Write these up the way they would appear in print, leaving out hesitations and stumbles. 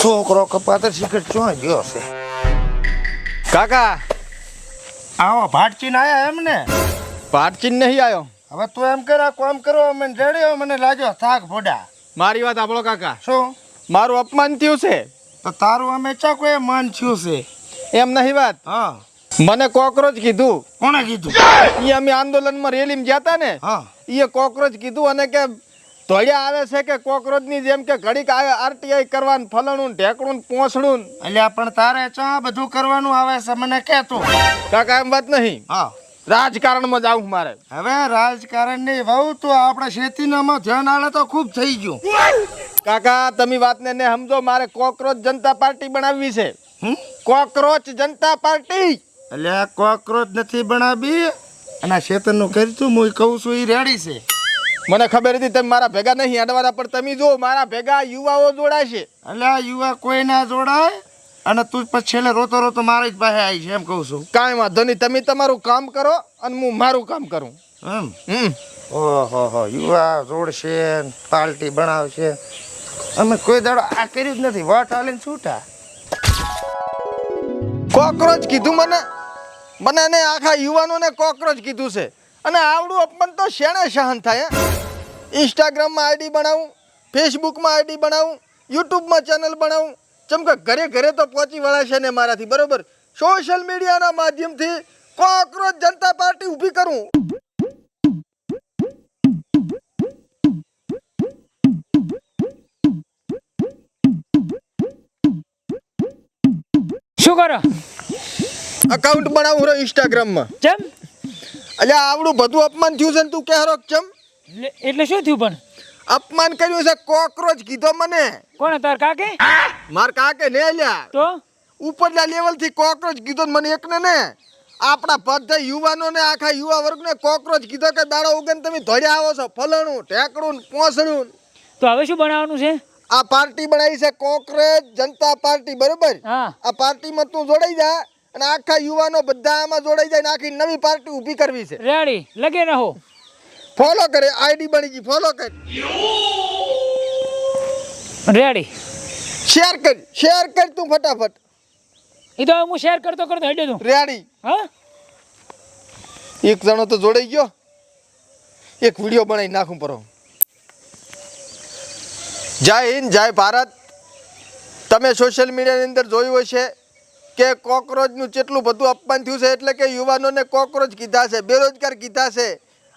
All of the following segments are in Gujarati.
છોકરો કપાતર સિગરેટ ચોય ગયો છે. કાકા આવો ભાટચીન આયા એમ ને? પાટચીન નહીં આવ્યો. હવે તું એમ કર, આ કામ કરો મને રેડ્યો, મને લાગ્યો થાક ફોડા. મારી વાત સાંભળો કાકા, શું મારું અપમાન થયું છે. તો તારું અમે ચાકો એ માન થયું છે? એમ નહીં વાત, હા. મને કોકરોચ કીધું. કોણે કીધું? એ અમે આંદોલનમાં રેલીમાં જતા ને, હા. એ કોકરોચ કીધું અને કે ધોળિયા આવે છે કે કોકરોચની જેમ કે ઘડીક આરટીઆઈ કરવાનું ફલણું ઢેકણું પોસડું. અલ્યા પણ તારે ચા બધું કરવાનું આવે છે મને કે તું? કાકા એમ વાત નહીં, હા. રાજકારણમાં જાવું મારે. હવે રાજકારણ ની વહુ તું આપણે શેતીનામાં ધ્યાન આલે તો ખૂબ થઈ ગયું. કાકા તમે વાતને ને સમજો, મારે કોકરોચ જનતા પાર્ટી બનાવવી છે. હમ? Cockroach Janata party. અલ્યા કોકરોચ નથી બનાવી અને શેતનનું કર્યું હું કહું છું એ રેડી છે. મને ખબર હતી તમે મારા ભેગા નહીં અડવાના, પણ તમે જો મારા ભેગા યુવાઓ જોડાશે. અલ્યા યુવા કોઈ ના જોડાય અને તું પછી છેલ્લે રોતો રોતો મારી જ પાસે આવી છે એમ કહું છું. કાંઈ વાંધો નહીં, તમે તમારું કામ કરો અને હું મારું કામ કરું. એમ? ઓહો યુવા જોડશે ને પાર્ટી બનાવશે. અમે કોઈ દાડો આ કર્યું જ નથી, વોટ આલીને છૂટા. કોકરોચ કીધું મને ને આખા યુવાનોને કોકરોચ કીધું છે. અને આવડું અપમાન તો શેણે સહન થાય? ઇન્સ્ટાગ્રામમાં આઈડી બનાવું, ફેસબુકમાં આઈડી બનાવું, યુટ્યુબમાં ચેનલ બનાવું, ચમ કે ઘરે ઘરે તો પહોંચી વળે છે ને મારાથી, બરોબર? સોશિયલ મીડિયાના માધ્યમથી કોકરોચ જનતા પાર્ટી ઊભી કરું. શું કરો? અકાઉન્ટ બનાવું રહ્યો ઇન્સ્ટાગ્રામમાં. ચમ? અલ્યા આવડું બધું અપમાન થયું છે ને તું કહેરો ચમ? એટલે શું થયું પણ? અપમાન કર્યું છે, કોકરોચ કીધો મને. કોણે, તાર કાકે? માર કાકે ને લ્યા તો ઉપરના લેવલ થી કોકરોચ કીધો ને મને એકને ને આપણા બધા યુવાનોને આખા યુવા વર્ગને કોકરોચ કીધો કે દાડો ઉગન તમે ધોડ્યા આવો છો ફલણું ઢેકણું પોસડું. તો હવે શું બનાવવાનું છે? આ પાર્ટી બનાવી છે કોકરોચ જનતા પાર્ટી, બરોબર? હા. આ પાર્ટીમાં તું જોડાઈ જા અને આખા યુવાનો બધા આમાં જોડાઈ જાય ને આખી નવી પાર્ટી ઊભી કરવી છે. રેડી લગે રહો. ફોલો કરે, આઈડી બની ગઈ, ફોલો કર, રેડી. શેર કર તું ફટાફટ. એ તો હું શેર કરતો હેડે તું. રેડી. હા. એક જણો તો જોડાઈ ગયો, એક વિડીયો બનાવી નાખું પરો. જય હિન્દ, જય ભારત. તમે સોશિયલ મીડિયાની અંદર જોયું હશે કે કોકરોચનું કેટલું બધું અપમાન થયું છે. એટલે કે યુવાનોને કોકરોચ કીધા છે, બેરોજગાર કીધા છે.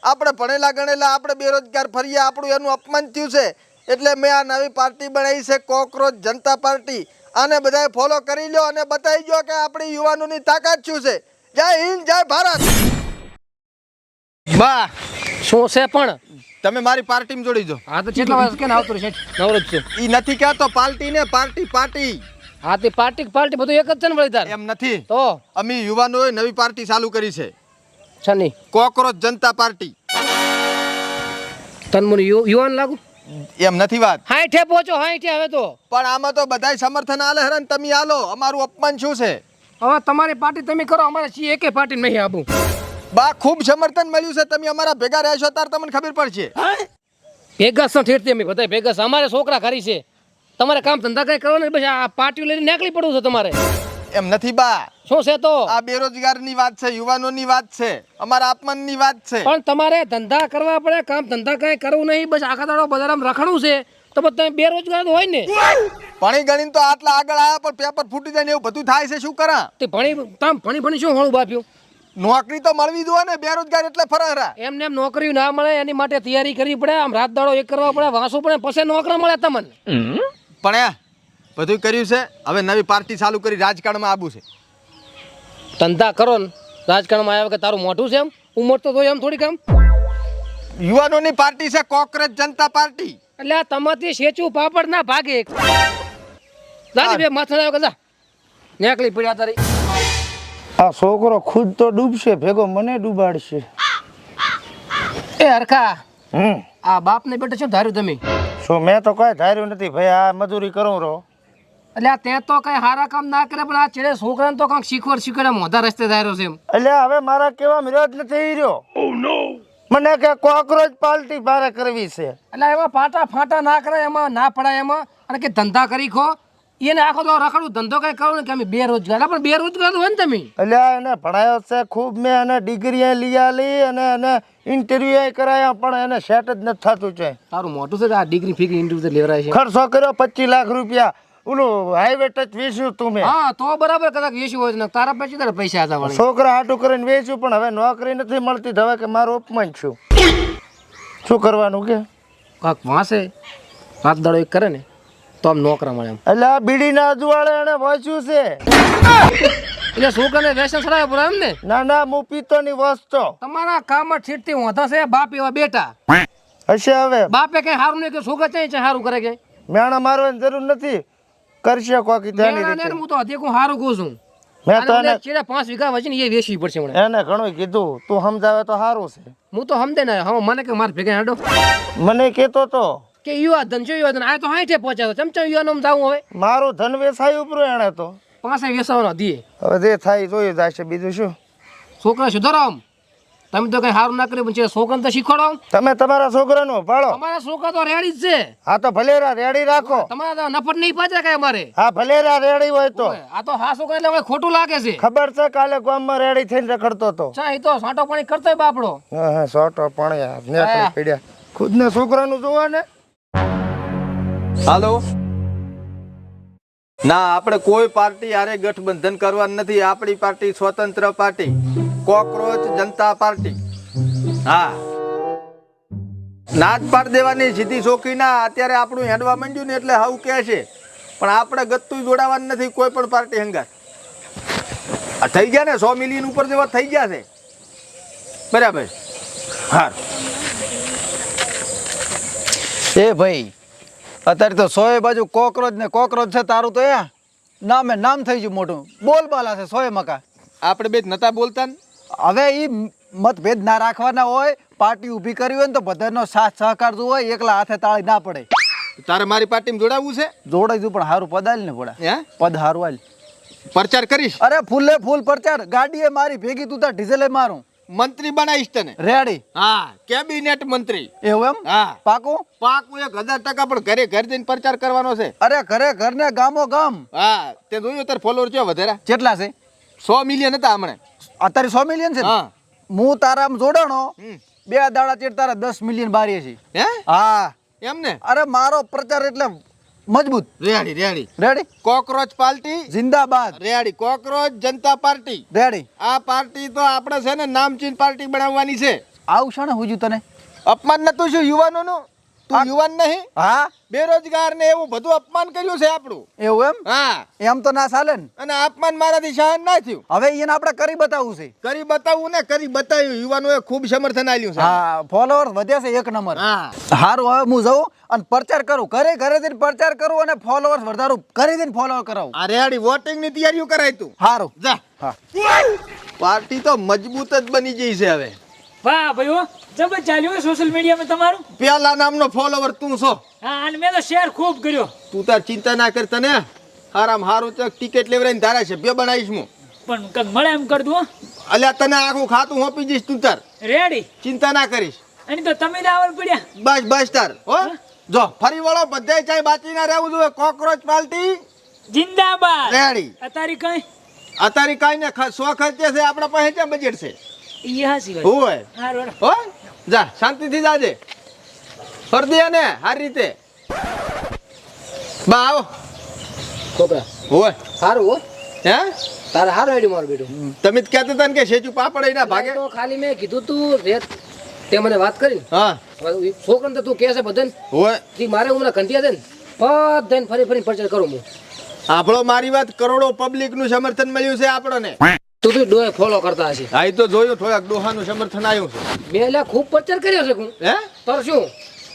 આપણે ભણેલા ગણેલા આપણે બેરોજગાર ફરીએ, આપણું એનું અપમાન થયું છે. એટલે મેં આ નવી પાર્ટી બનાવી છે કોકરોચ જનતા પાર્ટી. આને બધાએ ફોલો કરી લો અને બતાવી દો કે આપણી યુવાનોની તાકાત શું છે. જય હિન્દ, જય ભારત. બા શું છે પણ? તમે મારી પાર્ટીમાં જોડી દો. હા તો કેટલા વર્ષ કે આવતો છે નવરો જ છે. ઈ નથી કહેતો પાર્ટી ને, પાર્ટી. હા તે પાર્ટી બધું એક જ છે ને વળી તાર? એમ નથી, તો અમે યુવાનોએ નવી પાર્ટી ચાલુ કરી છે, છની કોકરોચ જનતા પાર્ટી. તન મને યુવાન લાગુ? એમ નથી વાત, હાઈઠે પહોંચો, હાઈઠે હવે તો. પણ આમાં તો બધાય સમર્થન આલે હરન. તમે આલો, અમારું અપમાન શું છે? હવે તમારી પાર્ટી તમે કરો, અમારે છીએ એકે પાર્ટી નહીં આપું. બા ખૂબ સમર્થન મળ્યું છે, તમે અમારા ભેગા રહેશો તાર તમને ખબર પડશે. ભેગા શું ઠેરતી અમે બધા ભેગા છે, અમારે છોકરા ખરી છે. તમારે કામ ધંધા કઈ કરવાનું બસ આ પાર્ટીઓ લઈને નીકળી પડવું છે તમારે. એમ નથી બા, શું છે તો? આ બેરોજગારની વાત છે, યુવાનોની વાત છે, અમારા અપમાનની વાત છે. પણ તમારે ધંધા કરવા પડે, કામ ધંધા કઈ કરવું નહીં, બસ આખા દાડો બજારમાં રખડવું છે તો પછી તમે બેરોજગાર હોય ને. ભણી ગણીને તો આટલા આગળ આવ્યા પણ પેપર ફૂટી જાય ને એવું બધું થાય છે, શું કરા? તે ભણી શું હોળું બાપ્યું? નોકરી તો મળવી જોઈએ ને, બેરોજગાર એટલે ફરહરા. એમને એમ નોકરી ના મળે એની માટે તૈયારી કરવી પડે, આમ રાત દાડો એક કરવા પડે, વાંચવું પડે, પછી નોકરી મળે તમને. પણ બધું કર્યું છે, હવે નવી પાર્ટી ચાલુ કરી રાજકારણમાં આવવું છે. ધંધા કરો ને રાજકારણમાં આવ્યા કે તારું મોઢું છે એમ ઉંમર તો એમ થોડી કામ. યુવાનોની પાર્ટી છે કોકરોચ જનતા પાર્ટી. એટલે આ તમારી શેચું પાપડ ના ભાગે. દાદી બે માથા આવ્યો કે જા નેકળી પડ્યા તારી. આ છોકરો ખુદ તો ડૂબશે, ભેગો મને ડૂબાડશે. એ હરખા આ બાપ ને બેટા શું ધાર્યું તમે? શું મેં તો કઈ ધાર્યું નથી ભાઈ, આ મજૂરી કરું રહો. એટલે આ તે તો કઈ સારા કામ ના કરે, પણ આ છેડે છોકરાને તો કાંઈક શીખવાડે મોઢા રસ્તે ધાર્યો છે એમ. એટલે હવે મારા કેવા વિરોધ નથી રહ્યો. મને કે કોકરોચ પાર્ટી બારે કરવી છે. એટલે એમાં પાટા ફાટા ના કરે, એમાં ના પડાય એમાં, અને કે ધંધા કરી ખો એને આખો તો રખડું ધંધો કઈ કરો ને કે અમે બેરોજગાર પણ બેરોજગાર હોય ને તમે એટલે એને ભણાયો છે ખૂબ, મેં એને ડિગ્રી લઈ આલી અને એને ઇન્ટરવ્યુ કરાયા પણ એને સેટ જ નથી થતું છે. તારું મોટું છે કે આ ડિગ્રી ફીગ્રી ઇન્ટરવ્યુ લેવરાય છે. ખર્ચો કર્યો 25 લાખ રૂપિયા, ઓલું હાઈવે ટચ વેચ્યું તું મેં. હા તો બરાબર કદાચ વેચ્યું હોય ને તારા પછી તારા પૈસા હતા વળી. છોકરા હાટું કરીને વેચ્યું પણ હવે નોકરી નથી મળતી તો હવે કે મારું અપમાન છું. શું કરવાનું કે? કાક વાંસે રાત દાડો એક કરે ને તો આમ નોકરા મળે એમ. એટલે આ બીડીના અજવાળે એને વાંચ્યું છે. એટલે છોકરાને વ્યસન સડાવે પડે એમ ને. ના ના, હું પીતો ની વસ્તો તમારા કામમાં છીટતી હોતા છે બાપ એવા બેટા હશે. હવે બાપે કઈ સારું નહીં કે છોકરા ચાઈ સારું કરે કે મેણા મારવાની જરૂર નથી, કરશે કોકી તેની મેણા ને રીતે. હું તો હજી હું સારું કહું છું. મેં તો આને એને ચેડા 5 વીઘા વચન એ વેચવી પડશે મને. એને ઘણું કીધું, તું સમજાવે તો સારું છે. હું તો સમજે ને હવે મને કે માર ભેગા હાડો મને કેતો તો કે યુવા ધન છે યુવા ધન આ તો 60 પહોંચ્યા ચમચા યુવાનો જાવું હવે મારું ધન વેસાય ઉપરો એને તો. પાસે વેસાવાનો દીએ હવે જે થાય જોયું જશે, બીજું શું. છોકરા સુધારો આમ. તમે તો કઈ સારું ના કર્યું પણ છોકરાને તો શીખવાડો. તમે તમારા છોકરાનું પાળો. અમારા છોકરા તો રેડી જ છે. હા તો ભલેરા રેડી રાખો. તમારા તો નફટ નહીં પાછા કઈ અમારે. હા ભલેરા રેડી હોય તો. આ તો હા છોકરા એટલે હવે ખોટું લાગે છે. ખબર છે કાલે ગામમાં રેડી થઈને રખડતો તો. ચા એ તો સાંટો પાણી કરતો હોય બાપડો. હા હા, સોટો પણ નેકળી પડ્યા. ખુદને છોકરાનું જોવા ને. હાલો. ના, આપણે કોઈ પાર્ટી હારે ગઠબંધન કરવાનું નથી. આપણી પાર્ટી સ્વતંત્ર પાર્ટી, કોકરોચ જનતા પાર્ટી. હા, નાચ પાડ દેવાની સીધી ચોખ્ખી ના. અત્યારે આપણું હેડવા માંડ્યું ને એટલે હાવ કહે છે, પણ આપણે ગત્તું જોડાવાનું નથી કોઈ પણ પાર્ટી હંગાત. થઈ ગયા ને 100 મિલિયન ઉપર જેવા થઈ ગયા છે. બરાબર. હા એ ભાઈ, અત્યારે તો 100 બાજુ કોકરોચ ને કોકરોચ છે. તારું તો એ નામે નામ થઈ ગયું મોટું. બોલબાલા છે 100 મકા. આપણે બે નતા બોલતા ને. હવે એ મતભેદ ના રાખવાના હોય. પાર્ટી ઊભી કરી હોય ને તો બધાનો સાથ સહકાર જો હોય, એકલા હાથે તાળી ના પડે. તારે મારી પાર્ટીમાં જોડાવવું છે? જોડાઈ દઉં પણ સારું પદ આલ ને પડે. હે? પદ સારું આલ. પ્રચાર કરીશ. અરે ફૂલે ફૂલ પ્રચાર. ગાડીએ મારી ભેગી, તું તાર ડીઝલે મારું. મંત્રી બનાવીશ તને. રેડી. હા, કેબિનેટ મંત્રી. એવું એમ? હા. પાકું? પાકું 1000% પણ ઘરે ઘર જઈને પ્રચાર કરવાનો છે. અરે ઘરે ઘર ને ગામો ગામ. હા, તે જોયું તાર ફોલોવર છે વધારે. કેટલા છે? 100 મિલિયન હતા હમણે. અત્યારે 100 મિલિયન છે ને? હા. હું તારામાં જોડાણો હમ. 2 દાડા ચેડ તારા 10 મિલિયન બારીએ છે. હે? હા. એમ ને? અરે મારો પ્રચાર એટલે મજબૂત. Ready ready. Ready? Cockroach party જિંદાબાદ. Ready. Cockroach Janata party. Ready. આ પાર્ટી તો આપણે છે ને નામચીન પાર્ટી બનાવવાની છે. આવું છે ને હુજુ તને? અપમાન નતું શું યુવાનોનું? તું યુવાન નહીં? હા. બેરોજગાર ને એવું બધું અપમાન કર્યું છે આપણું. એવું એમ? હા. એમ તો ના ચાલે ને. અને આ અપમાન મારાથી સહન ના થયું. હવે એને આપણે કરી બતાવવું છે. કરી બતાવવું ને કરી બતાવ્યું. યુવાનોએ ખૂબ સમર્થન આપ્યું છે. હા, ફોલોઅર્સ વધ્યા છે 1 નંબર. હા. હારું, હવે હું જાઉં અને પ્રચાર કરું. ઘરે ઘરે જઈને પ્રચાર કરું અને ફોલોઅર્સ વધારું. ઘરે જઈને ફોલોઅર કરાવું. આ રેડી વોટિંગ ની તૈયારીઓ કરાય તું. હારું. જા. હા. પાર્ટી તો મજબૂત જ બની ગઈ છે હવે. વાહ ભાઈઓ, જબર ચાલ્યું સોશિયલ મીડિયામાં તમારું. પેલા નામનો ફોલોવર તું છો. હા, અને મેં તો શેર ખૂબ કર્યો. તું તાર ચિંતા ના કર. તને હારામ હારું ટિકિટ લેવડાઈને ધારાસભ્ય બનાવીશ હું. પણ કંઈક મળે એમ કર દઉં. અલ્યા તને આખું ખાતું હોપી દઈશ તું તાર. રેડી. ચિંતા ના કરીશ. અને તો તમે જ આવડ પડ્યા. બસ બસ તાર. હો જો ફરી વળો બધાય ચાય બાકી ના રહેવું જોઈએ. કોકરોચ પાર્ટી જિંદાબાદ. રેડી. અતારી કઈ અત્યારે કાઈ ને 100 ખર્ચે છે આપણા પાસે ક્યાં બજેટ છે? ઈ હાસી વાત. હોય હારું. હો જા શાંતિથી જાજે. ફરદી અને હારી રીતે બા આવો છોકરા હોય. સારું હો. હે તારે હારું આઈડી મારું બેટું. તમે જ કહેતા હતા ને કે શેચુ પાપડ ના ભાગે. તો ખાલી મેં કીધું તું રેત તે મને વાત કરી. હા છોકરાને તો તું કહે છે બધાને હોય. તી મારે હું ઘંટિયા છે ને બધાને ફરી ફરી પ્રચાર કરું હું. આપણો મારી વાત કરોડો પબ્લિક નું સમર્થન મળ્યું છે આપણને. તું તું ડોએ ફોલો કરતા હશે. આ તો જોયું થોડાક ડોહાનું સમર્થન આવ્યું છે. મેં એટલે ખૂબ પ્રચાર કર્યો છે હું. હે તાર શું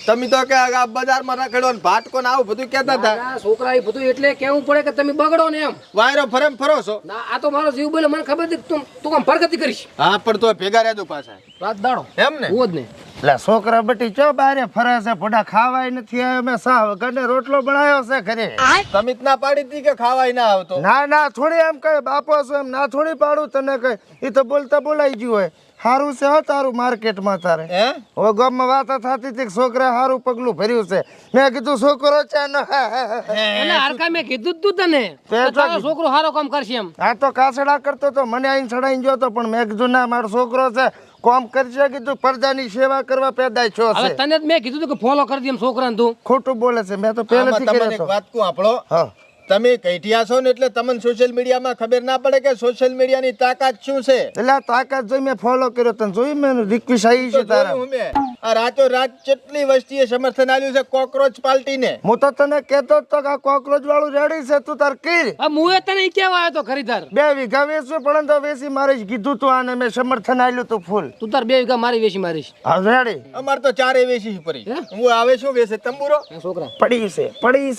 તમે તો કે આ બજારમાં રખડો ને ભાટકો ને આવું બધું કહેતા હતા. ના, છોકરા એ બધું એટલે કેવું પડે કે તમે બગડો ને એમ. વાયરો ફરેમ ફરો છો. ના આ તો મારો જીવ બોલે મને ખબર છે તું તું કામ પ્રગતિ કરીશ. હા પણ તો ભેગા રહેજો પાછા. રાત દાડો એમ ને? હું જ ને એટલે છોકરા બટી ચો બારે ફરે છે ભડા ખાવાય નથી આવ્યો મેં સા વગરને રોટલો બનાવ્યો છે ઘરે તમે જ ના પાડી હતી કે ખાવાય ના આવતો ના ના થોડી એમ કઈ બાપો છો એમ ના થોડી પાડું તને કઈ એ તો બોલતા બોલાઈ ગયું હોય હારું છે હો તારું માર્કેટમાં તારે હે હવે ગામમાં વાતો થતી હતી કે છોકરા હારું પગલું ભર્યું છે મેં કીધું છોકરો છે ને એટલે હરકા મેં કીધું જ તું તને તે કે તો તારો કીધું. છોકરો સારો કામ કરશે એમ આ તો કાસડા કરતો તો મને અહીં ચડાઈને જોતો પણ મેં કીધું ના મારો છોકરો છે કોમ કરશે કીધું પ્રજાની સેવા કરવા પેદાય છો હવે છે તને જ મેં કીધું તું કે ફોલો કરી દે એમ છોકરાને તું ખોટું બોલે છે મેં તો આમાં પહેલેથી તમને કર્યો એક હતો વાત કહું આપણો હા તમે કઈઠિયા છો ને એટલે તમને સોશિયલ મીડિયામાં ખબર ના પડે કે સોશિયલ મીડિયાની તાકાત શું છે એટલે આ તાકાત જોઈ મેં ફોલો કર્યો તને જોઈ મેં રિક્વેસ્ટ આવી છે તારા જોયું મેં. આ રાતો રાત કેટલી વસ્તીએ સમર્થન આપ્યું છે કોકરોચ પાર્ટીને હું તો તને કહેતો જ તો કે આ કોકરોચ વાળું રેડી છે તું તાર કીર આ મુએ તને ઈ કેવા આવ્યો તો ખરીદાર 2 વીઘા વેચવું પણ તો વેચી મારે જ કીધું તું આને મેં સમર્થન આલ્યું તું ફૂલ તું તાર 2 વીઘા મારી વેચી મારીશ હા રેડી અમાર તો ચારે વેચી પડી હું આવે શું વેચે તંબુરો આ છોકરા પડી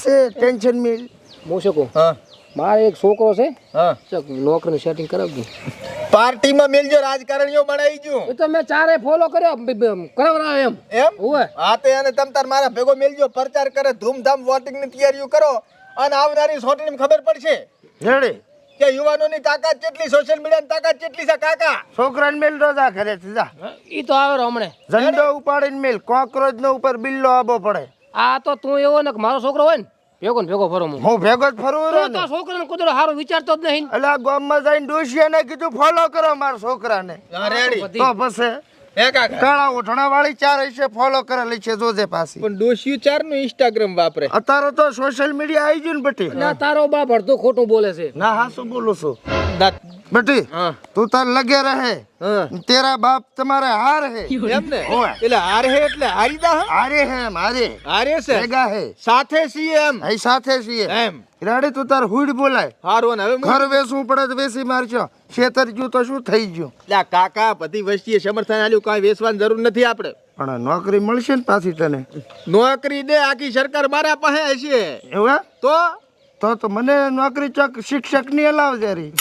છે ટેન્શન મિલ હું શું કહું હા મારે એક છોકરો છે હા ચક નોકરીનું સેટિંગ કરાવજો પાર્ટીમાં મેલજો રાજકારણીઓ બનાવી ગયું એ તો મેં ચારે ફોલો કર્યો કરાવરાવે એમ એમ ઓવે હા તે અને તમ તાર મારા ભેગો મેલજો પ્રચાર કરે ધૂમધામ વોટિંગ ની તૈયારીઓ કરો અને આવનારી સોટણીમાં ખબર પડશે રેડી કે યુવાનોની તાકાત કેટલી સોશિયલ મીડિયાની તાકાત કેટલી છે કાકા છોકરાને મેલ રોજા ઘરે જા ઈ તો આવે હમણે ઝંડો ઉપાડીને મેલ કોકરોચ નો ઉપર બિલ્લો આબો પડે આ તો તું એવો ને કે મારો છોકરો હોય ને ભેગો ને ભેગો ફરો હું હું ભેગો જ ફરવું રહ્યો તો ને છોકરાને કુદરો સારો વિચારતો જ નહીં એટલે આ ગામમાં જઈને ડોશિયાને કીધું ફોલો કરો મારા છોકરાને હા રેડી તો પછી હે કાકા ટાળા ઓઠણા વાળી ચાર હશે ફોલો કરેલી છે જોજે પાછી પણ ડોશિયું ચાર નું ઇન્સ્ટાગ્રામ વાપરે અત્યારે તો સોશિયલ મીડિયા આવી ગયું ને બટી ના તારો બાપ અડધો ખોટું બોલે છે ના હા શું બોલું છું દાંત. બટી હા તું તાર લગે રહે હા તેરા બાપ તમારે હાર હે એમ ને ઓય. એટલે હાર હે એટલે હારી દા હે? હારે હે મારે હારે છે ભેગા હે સાથે છીએ એમ અહીં સાથે છીએ એમ રાડી તું તાર હુડ બોલાય હારું ને હવે ઘર વેચવું પડે તો વેચી મારજો ખેતર ગયું તો શું થઈ ગયું લ્યા કાકા બધી વસ્તીએ સમર્થન આલ્યું કાંઈ વેચવાની જરૂર નથી આપણે પણ નોકરી મળશે ને પાછી તને નોકરી દે આખી સરકાર મારા પાસે હશે એવું હે? તો તો મને નોકરી ચોક શિક્ષક ની અલાવજે રી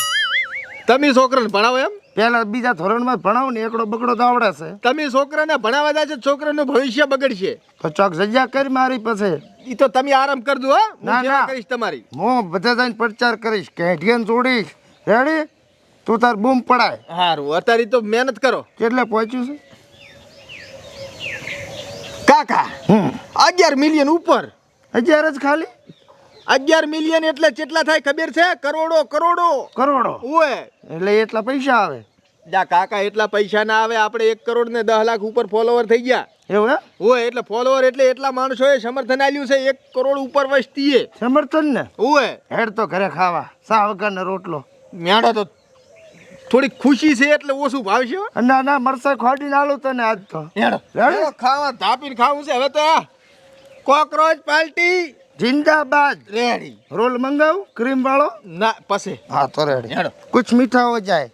તમે છોકરાને ભણાવો એમ પેલા બીજા ધોરણમાં જ ભણાવું ને એકડો બગડો તો આવડે છે તમે છોકરાને ભણાવવા જાય છે છોકરાનું ભવિષ્ય બગડશે તો ચોક જગ્યા કરી મારી પછી ઈ તો તમે આરામ કરજો હો હું ના, સેવા ના. કરીશ તમારી હું બધા જઈને પ્રચાર કરીશ કેઢિયન જોડીશ રેડી તું તાર બૂમ પડાય હારું અત્યારે તો મહેનત કરો કેટલે પહોંચ્યું છે કાકા 11 મિલિયન ઉપર 11 જ ખાલી 11 મિલિયન એટલે કેટલા થાય ખબર છે કરોડો કરોડો કરોડો ઓય એટલે એટલા પૈસા આવે જા કાકા એટલા પૈસા ના આવે આપણે 1 કરોડ ને 10 લાખ ઉપર ફોલોવર થઈ ગયા એવું હે ઓય એટલે ફોલોવર એટલે એટલા માણસોએ સમર્થન આલ્યું છે 1 કરોડ ઉપર વસ્તીએ સમર્થન ને ઓય હેડ તો ઘરે ખાવા સા વગર ને રોટલો મેળો તો થોડી ખુશી છે એટલે ઓછું ભાવશે હો. ના ના મરસા ખોડીને આલું તને આજ તો મેળો ખાવા ધાપીને ખાવું છે હવે તો કોકરોચ પાર્ટી જિંદાબાદ રેડી રોલ મંગાવું ક્રીમ વાળો ના પછી હા તો રેડી હેડો. કુછ મીઠા હો જાય